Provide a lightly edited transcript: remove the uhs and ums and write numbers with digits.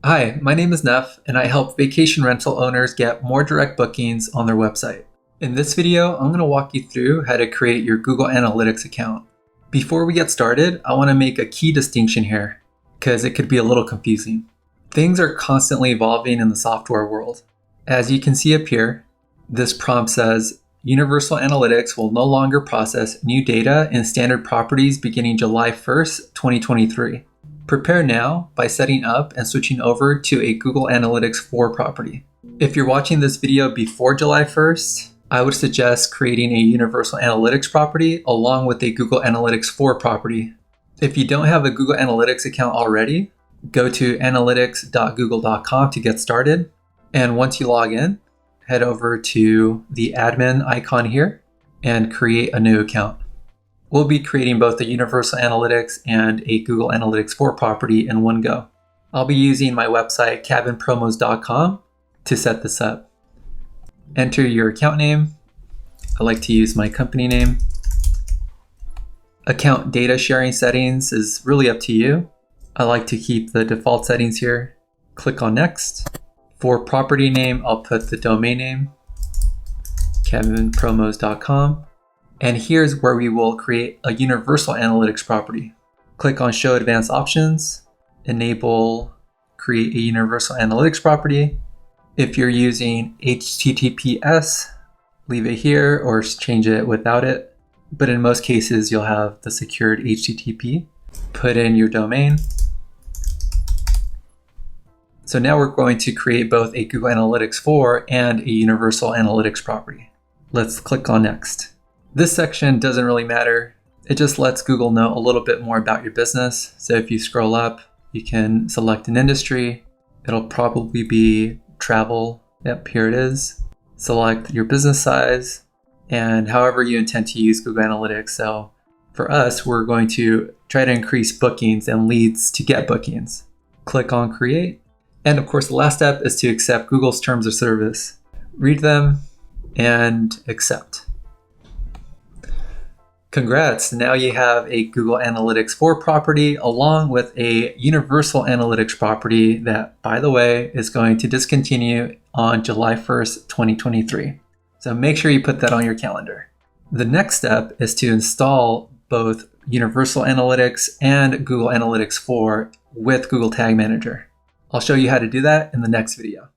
Hi, my name is Neff, and I help vacation rental owners get more direct bookings on their website. In this video, I'm going to walk you through how to create your Google Analytics account. Before we get started, I want to make a key distinction here, because it could be a little confusing. Things are constantly evolving in the software world. As you can see up here, this prompt says, Universal Analytics will no longer process new data in standard properties beginning July 1st, 2023. Prepare now by setting up and switching over to a Google Analytics 4 property. If you're watching this video before July 1st, I would suggest creating a Universal Analytics property along with a Google Analytics 4 property. If you don't have a Google Analytics account already, go to analytics.google.com to get started. And once you log in, head over to the admin icon here and create a new account. We'll be creating both a Universal Analytics and a Google Analytics 4 property in one go. I'll be using my website, cabinpromos.com, to set this up. Enter your account name. I like to use my company name. Account data sharing settings is really up to you. I like to keep the default settings here. Click on Next. For property name, I'll put the domain name, cabinpromos.com. And here's where we will create a Universal Analytics property. Click on Show Advanced Options, enable Create a Universal Analytics property. If you're using HTTPS, leave it here or change it without it. But in most cases, you'll have the secured HTTP. Put in your domain. So now we're going to create both a Google Analytics 4 and a Universal Analytics property. Let's click on Next. This section doesn't really matter. It just lets Google know a little bit more about your business. So if you scroll up, you can select an industry. It'll probably be travel. Yep, here it is. Select your business size and however you intend to use Google Analytics. So for us, we're going to try to increase bookings and leads to get bookings. Click on Create. And of course, the last step is to accept Google's terms of service. Read them and accept. Congrats, now you have a Google Analytics 4 property along with a Universal Analytics property that, by the way, is going to discontinue on July 1st, 2023. So make sure you put that on your calendar. The next step is to install both Universal Analytics and Google Analytics 4 with Google Tag Manager. I'll show you how to do that in the next video.